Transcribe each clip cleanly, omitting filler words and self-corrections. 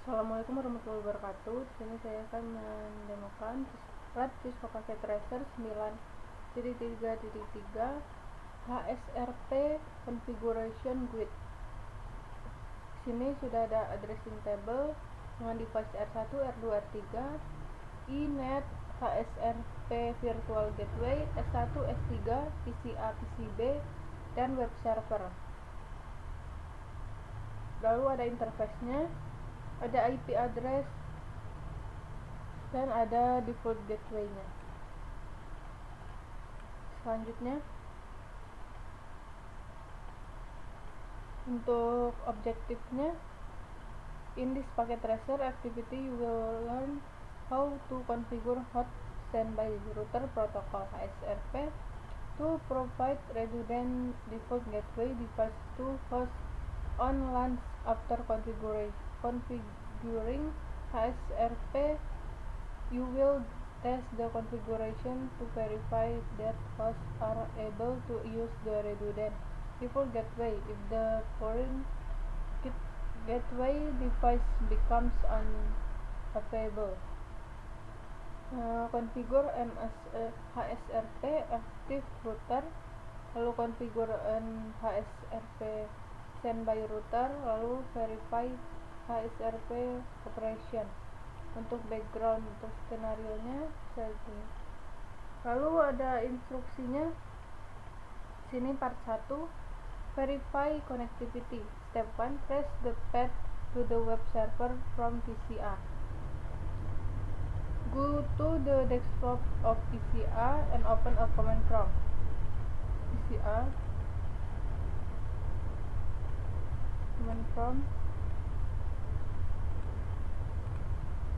Assalamualaikum warahmatullahi wabarakatuh. Di sini saya akan mendemokan Cisco Packet Tracer 9.3.3 HSRP Configuration Guide. Di sini sudah ada addressing table dengan device R1, R2, R3, iNet, HSRP Virtual Gateway, S1, S3, PCA, PCB, dan web server. Lalu ada interface-nya, ada IP address, dan ada default gateway-nya. Selanjutnya, untuk objektifnya, in this packet tracer activity you will learn how to configure hot standby router protocol HSRP to provide redundant default gateway device to host on LAN. After configuring HSRP, you will test the configuration to verify that hosts are able to use the redundant default gateway. If the current gateway device becomes unavailable, configure HSRP active router, lalu configure HSRP standby router, lalu verify HSRP operation. Untuk background untuk skenario nya seperti. Lalu ada instruksinya. Sini part 1, verify connectivity. Step 1, trace the path to the web server from PCA. Go to the desktop of PCA and open a command prompt. PCA command prompt.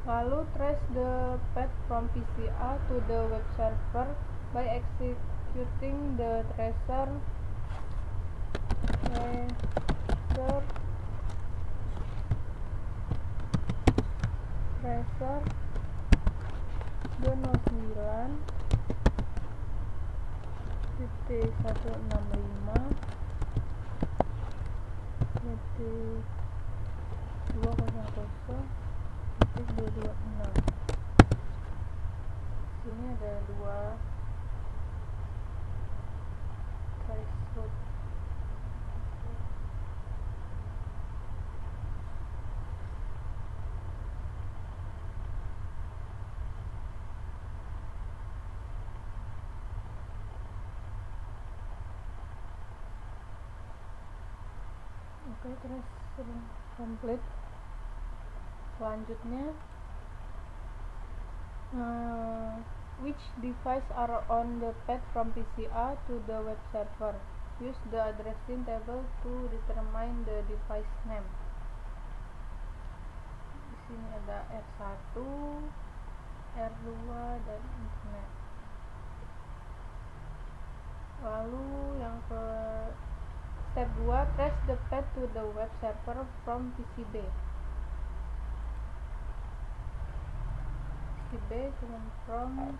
Lalu trace the path from PCA to the web server by executing the tracer tracer 265.165.200.226. Sini ada dua trace route. Oke, terus complete. Selanjutnya, which device are on the path from PCA to the web server? Use the addressing table to determine the device name. Di sini ada R1, R2, dan internet. Lalu yang ke step 2, trace the path to the web server from PCB. PCB dengan prompt,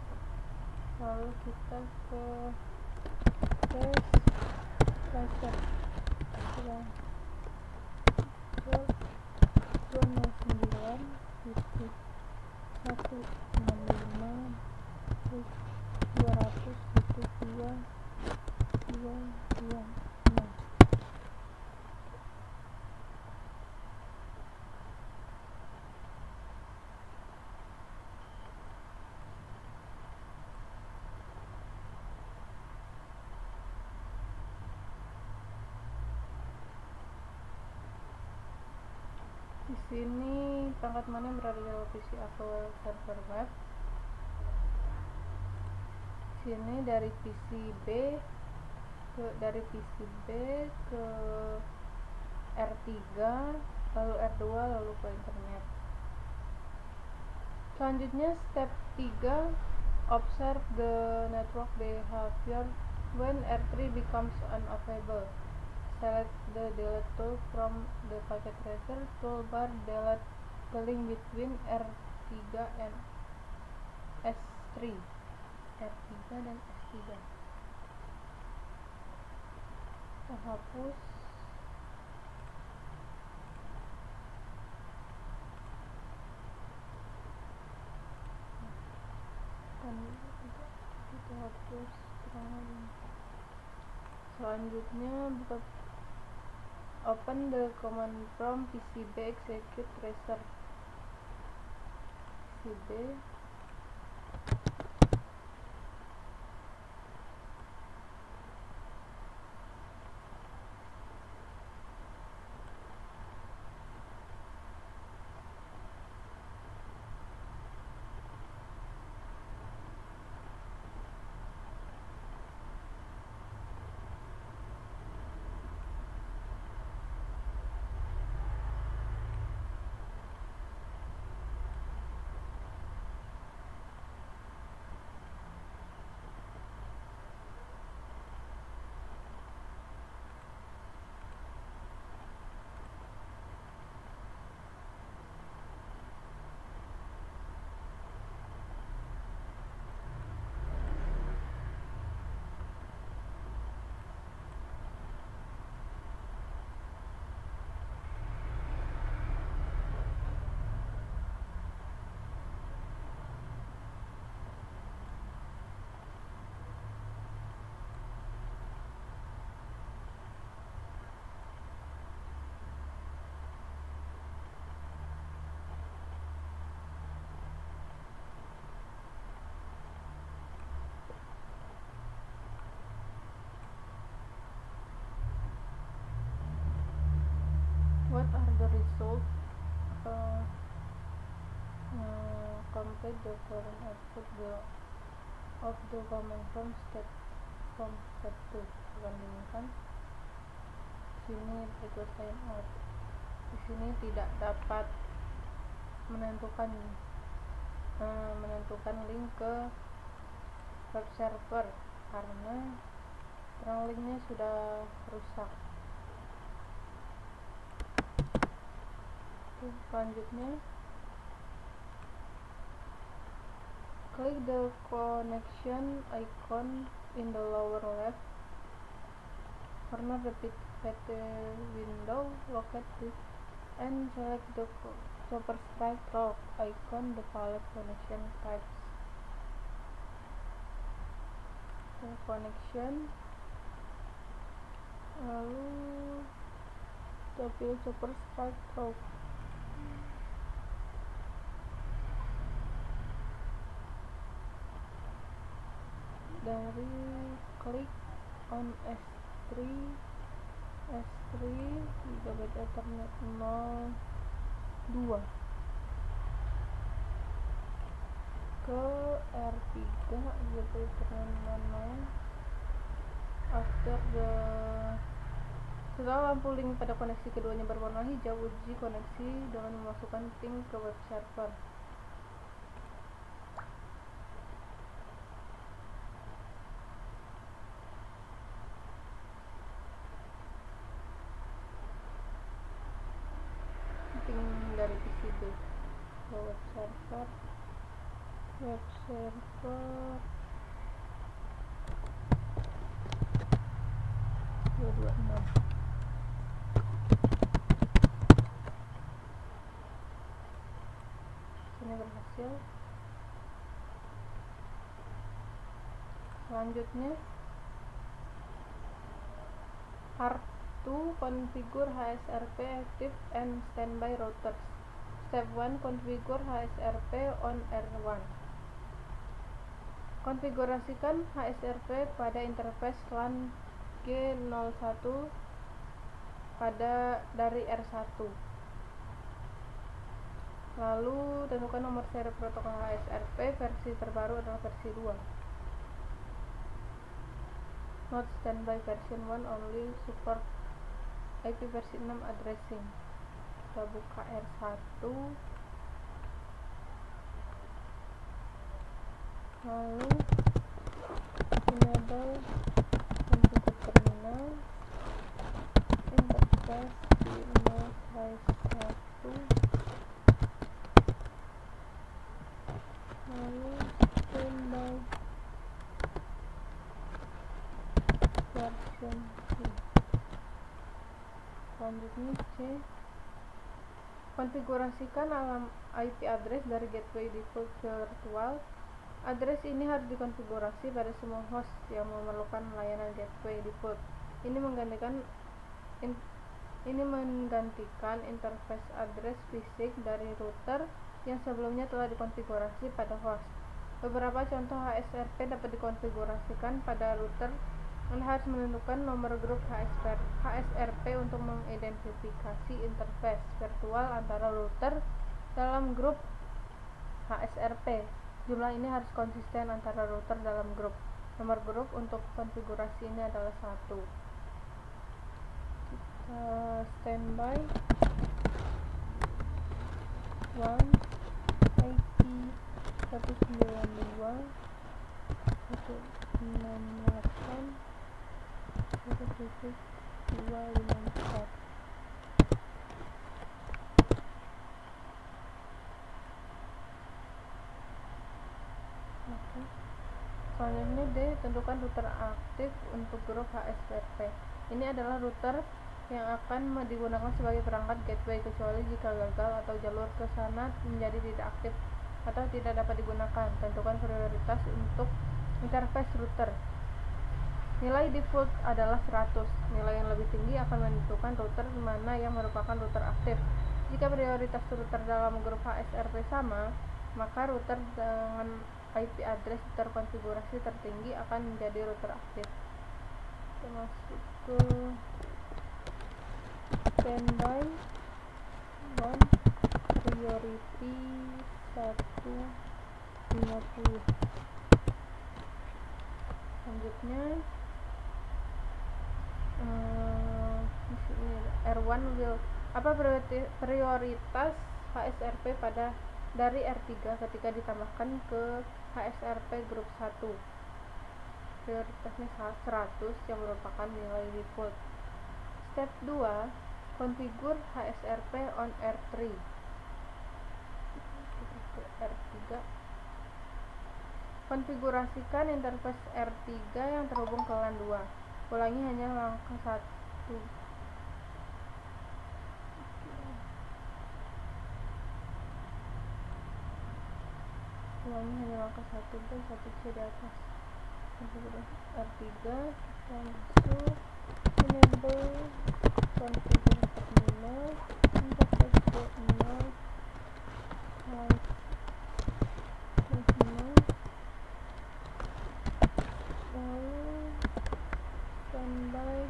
lalu kita ke tracer 209.165.200.226. Di sini perangkat mana yang berada di PCA ke server web. Di sini dari PCB ke R3, lalu R2, lalu ke internet. Selanjutnya step 3, observe the network behavior when R3 becomes unavailable. Select the delete tool from the packet tracer toolbar. Delete the link between R3 and S3. R3 dan S3. Kita hapus. kita hapus selanjutnya buka open the command prompt PCB execute tracer PCB What are the results? Complete the following output of the command from step 2. Bandingkan. Sini request timeout. Di sini tidak dapat menentukan link ke web server karena linknya sudah rusak. Selanjutnya click the connection icon in the lower left corner the PT window, locate this and select the Chopper Strike Rock icon the palette connection types. Connection, lalu kita pilih Chopper Strike Rock. Dari klik on S3 gigabit Ethernet 02 ke R3 gigabit Ethernet 00. Setelah lampu link pada koneksi keduanya berwarna hijau, uji koneksi dengan memasukkan ping ke web server. Dari PCB ke web server 226. Ini berhasil. Selanjutnya part 2 configure HSRP active and standby routers. Step 1 configure HSRP on R1. Konfigurasikan HSRP pada interface LAN G01 dari R1. Lalu tentukan nomor seri protokol HSRP, versi terbaru adalah versi 2. Not standby version 1 only support IP versi 6 addressing. Kita buka R1, lalu enable untuk terminal interface di 0/1, lalu standby version 2. Selanjutnya C, konfigurasikan alam IP address dari gateway default virtual Address ini harus dikonfigurasi pada semua host yang memerlukan layanan gateway default. Ini menggantikan interface address fisik dari router yang sebelumnya telah dikonfigurasi pada host. Beberapa contoh HSRP dapat dikonfigurasikan pada router. Anda harus menentukan nomor grup HSRP untuk mengidentifikasi interface virtual antara router dalam grup HSRP. Jumlah ini harus konsisten antara router dalam grup. Nomor grup untuk konfigurasi ini adalah 1. Kita standby 1 IP 192.168.1.254. Selanjutnya D. Tentukan router aktif untuk grup HSRP. Ini adalah router yang akan digunakan sebagai perangkat gateway kecuali jika gagal atau jalur ke sana menjadi tidak aktif atau tidak dapat digunakan. Tentukan prioritas untuk interface router. Nilai default adalah 100. Nilai yang lebih tinggi akan menentukan router mana yang merupakan router aktif. Jika prioritas router dalam grup HSRP sama, maka router dengan IP address terkonfigurasi tertinggi akan menjadi router aktif. Kita masuk ke standby 1 priority 150. Selanjutnya R1 will prioritas HSRP dari R3 ketika ditambahkan ke HSRP grup 1. Prioritasnya 100 yang merupakan nilai default. Step 2, konfigur HSRP on R3. Kita ke R3. Konfigurasikan interface R3 yang terhubung ke LAN 2. Ulangi hanya langkah 1. Ulangi hanya langkah 1 dan 1 di atas. Konfigurasi R3, kita masuk enable configure terminal interface terminal type terminal, lalu standby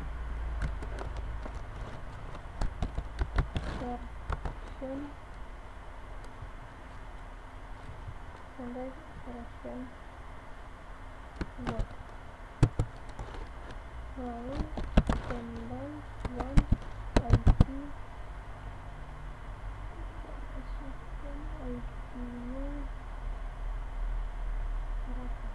version lalu standby 1 IP masukkan IP-nya berapa?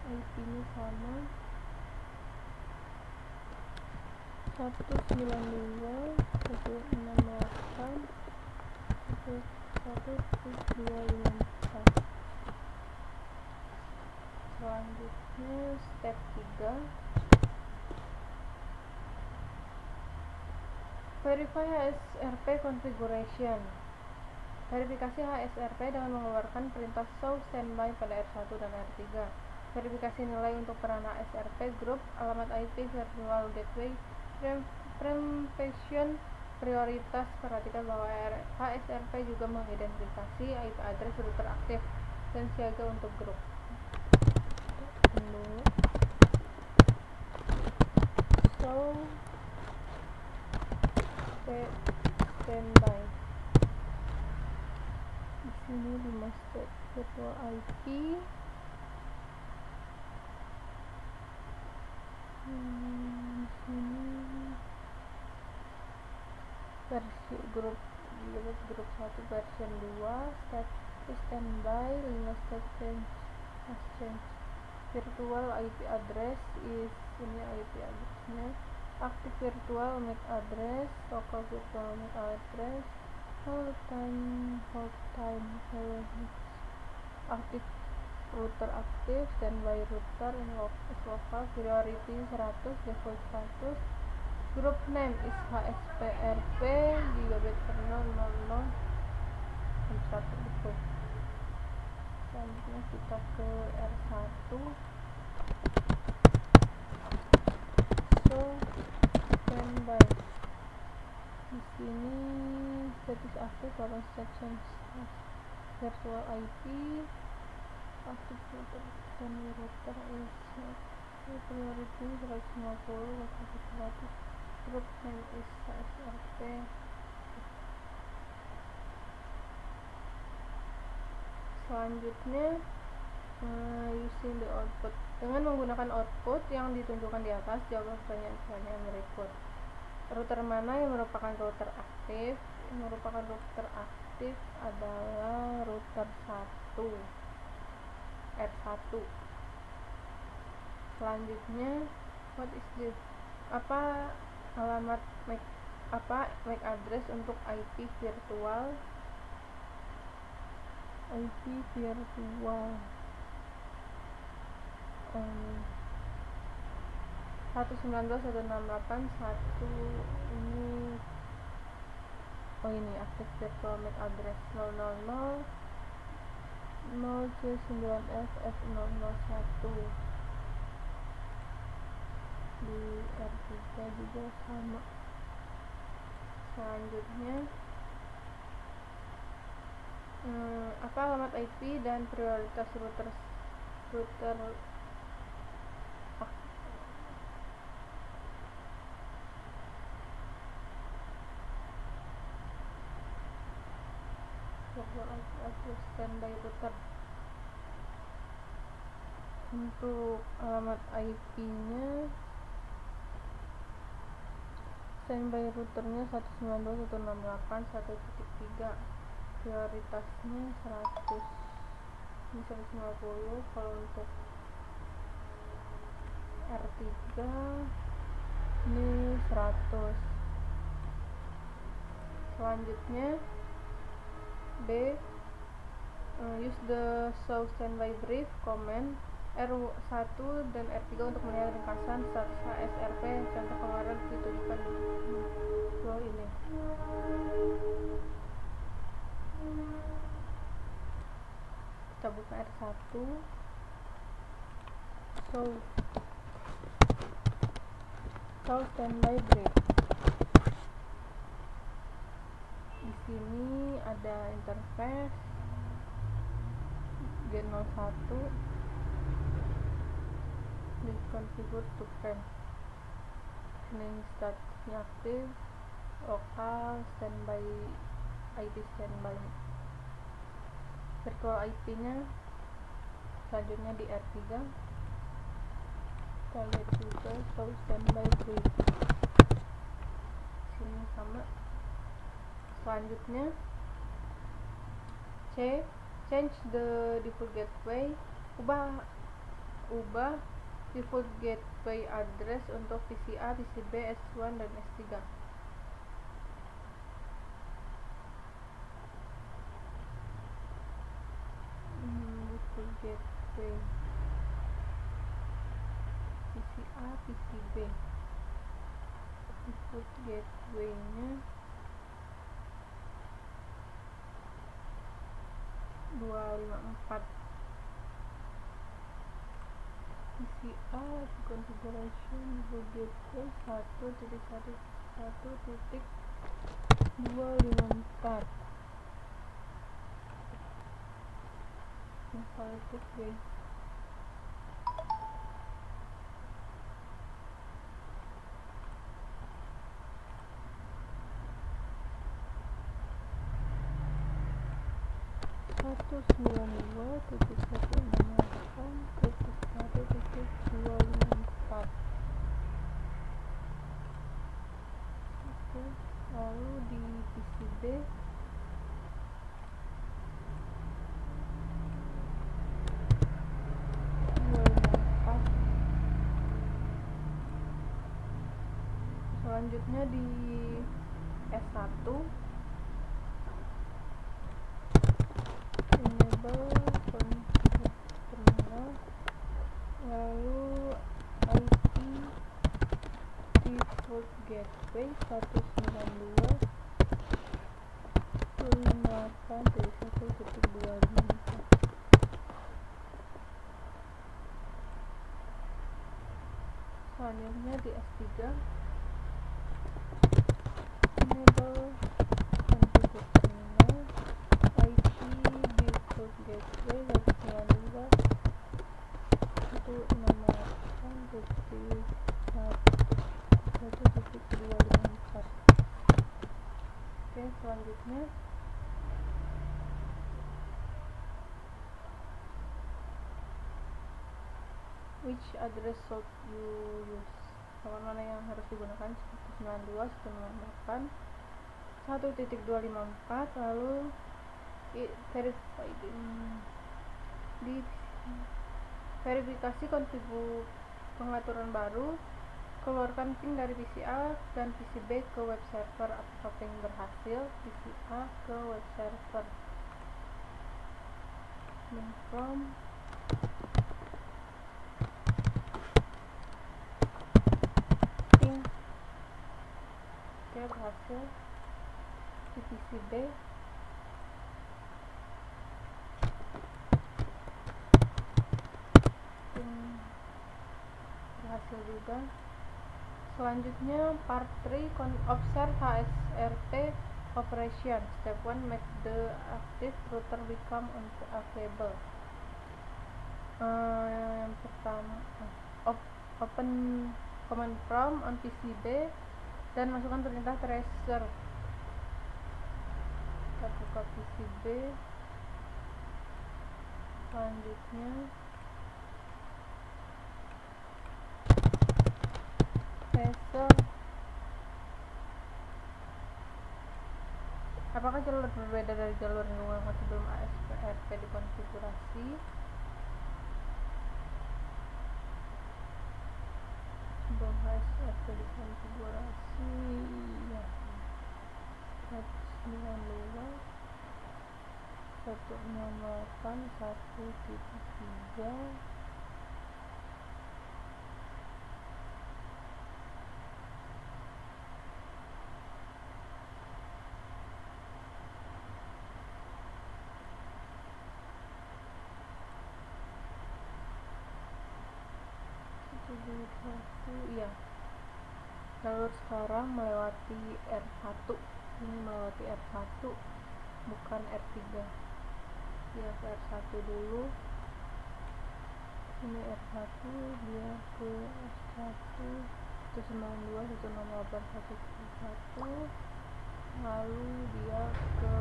IP-nya sama 192.168.1.254. Selanjutnya step 3, verify HSRP configuration. Verifikasi HSRP dengan mengeluarkan perintah show standby pada R1 dan R3. Verifikasi nilai untuk peran HSRP grup, alamat IP virtual gateway, preemption, prioritas. Perhatikan bahwa HSRP juga mengidentifikasi IP address router aktif dan siaga untuk grup. So standby. Di sini 5 step virtual IP. Di sini versi grup 1 version 2, step standby, 5 step change virtual IP address is ini IP addressnya, active virtual MAC address, local virtual MAC address, hold time active router aktif, standby router in local, priority 100, default 100, Group name is HSPRP gigabit kernel 00 1 gitu. Selanjutnya kita ke R1. So standby. Di sini status aktif kalau section virtual IP aktif dan router is priority 150 waktu 100. Group name is HSRP. Selanjutnya using the output, dengan menggunakan output yang ditunjukkan di atas, jawab pertanyaan berikut. Router mana yang merupakan router aktif? Yang merupakan router aktif adalah router 1 R1. Selanjutnya, what is this? Apa alamat MAC address untuk IP virtual? IP virtual 192.168.1 ini. Ini aktif virtual MAC address 000 0C9FF001. Di R3 juga sama. Selanjutnya, apa alamat IP dan prioritas router standby router. Untuk alamat IP-nya, standby routernya 192.168.1.3, prioritasnya 100, ini 150. Kalau untuk R3 ini 100. Selanjutnya B, use the show standby brief command R1 dan R3 untuk melihat ringkasan status HSRP. Contoh kemarin ditunjukkan di bawah ini. Kita buka R1. Show standby brief. Di sini ada interface G01 dikonfigur to frame. Ini statusnya aktif, lokal, standby, IP standby. Virtual IP-nya selanjutnya di R3. Kita lihat juga show standby brief. Sini sama. Selanjutnya C, change the default gateway, ubah default gateway address untuk PCA, PCB, S1 dan S3. Default gateway PCA, PCB. Default gateway-nya 254. PCA configuration default gateway 1.1.1.254. File gateway. Lalu di PCB selanjutnya di S1 enable terminal, lalu IP default gateway. gateway 192.168.1.254. Selanjutnya di S3 enable configure terminal IP default gateway 192.168.1.254. Oke, selanjutnya which address should you use? Nomor mana yang harus digunakan? 192.168 1.254. lalu verify di verifikasi konfigur pengaturan baru, keluarkan ping dari PC A dan PC B ke web server. Apakah ping berhasil? PC A ke web server. Ping from ping. Oke, berhasil. Di PC B berhasil juga. Selanjutnya part 3 observe HSRP operation. Step 1 make the active router become unavailable. Yang pertama open command prompt on PCB dan masukkan perintah tracer. Kita buka PCB. Selanjutnya tracer. Apakah jalur berbeda dari jalur yang digunakan sebelum ASRP dikonfigurasi? Sebelum ASRP dikonfigurasi, ya. 192.168.1.3. Ya, jalur sekarang melewati R1. Ini melewati R1, bukan R3. Ya, ke R1 dulu. Ini R1, dia ke R1 192.168.1.1. lalu dia ke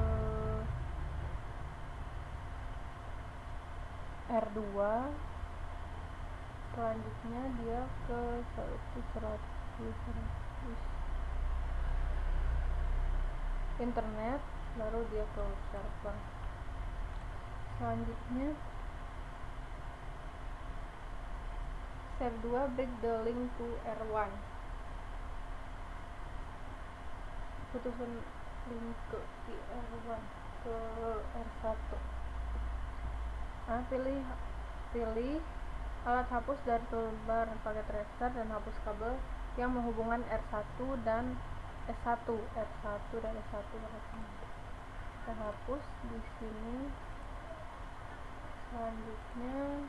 R2. Selanjutnya dia ke 100 internet, baru dia ke server. Selanjutnya step 2 break the link to R1. Putuskan link ke R1 ke R1. Pilih alat hapus dari toolbar pakai tracer dan hapus kabel yang menghubungkan R1 dan S1. R1 dan S1 kita hapus di sini. Selanjutnya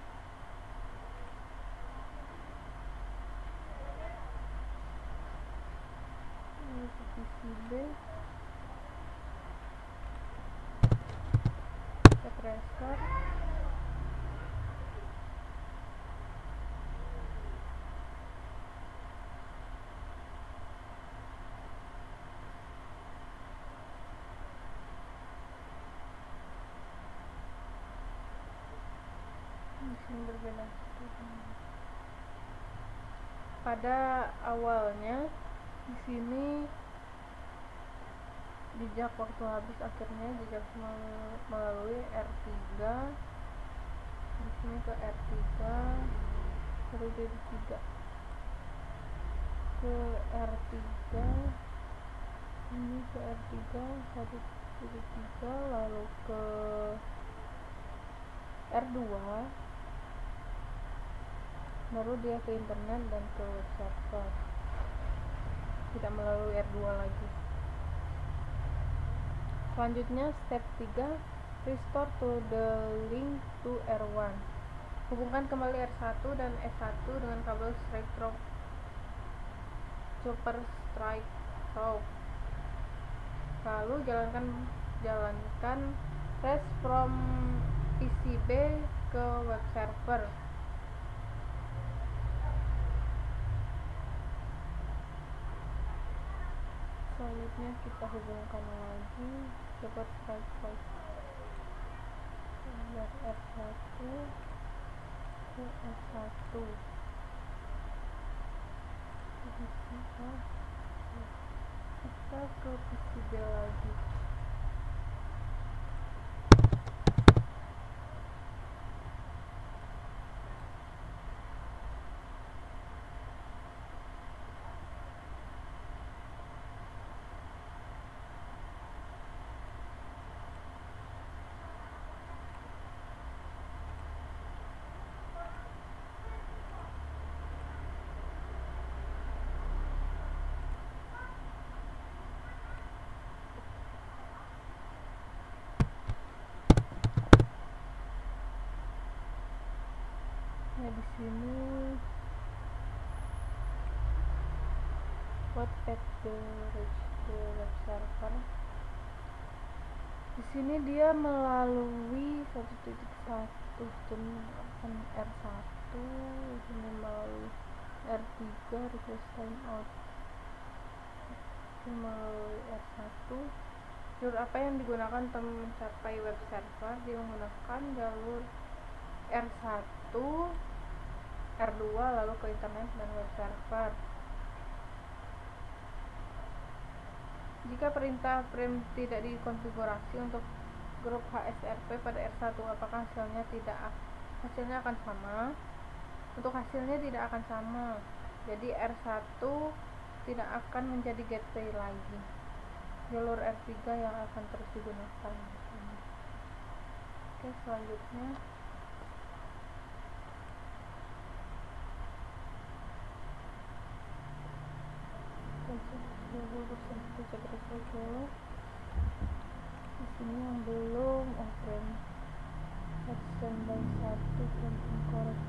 ini PCB, kita tracer. Berbeda. Pada awalnya di sini jejak waktu habis, akhirnya jejak melalui R3. Di sini ke R3, baru dari 3 ke R3, ini ke R3 1.3, lalu ke R2, baru dia ke internet dan ke web server. tidak melalui R2 lagi. Selanjutnya step 3, restore to the link to R1. Hubungkan kembali R1 dan S1 dengan kabel strike through chopper strike through. Lalu jalankan REST from PCB ke web server. Selanjutnya kita hubungkan lagi chopper strike through dari R1 ke S1. Kita ke PCB lagi. Nah, di sini what at the reach the web server. Di sini dia melalui 1.1 R1, di sini melalui R3 request timeout. Ini melalui R1. Jalur apa yang digunakan untuk mencapai web server? Dia menggunakan jalur R1, R2 lalu ke internet dan web server. Jika perintah frame tidak dikonfigurasi untuk grup HSRP pada R1, apakah hasilnya akan sama? Untuk hasilnya tidak akan sama. Jadi R1 tidak akan menjadi gateway lagi. Jalur R3 yang akan terus digunakan. Oke, selanjutnya di sini yang belum frame standby 1 frame incorrect.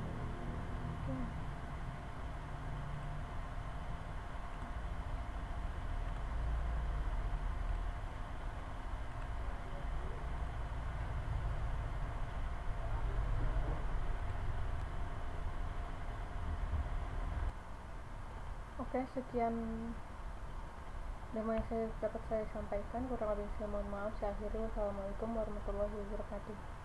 Oke, sekian demo yang dapat saya sampaikan. Kurang lebih saya mohon maaf. Saya akhiri. Wassalamualaikum warahmatullahi wabarakatuh.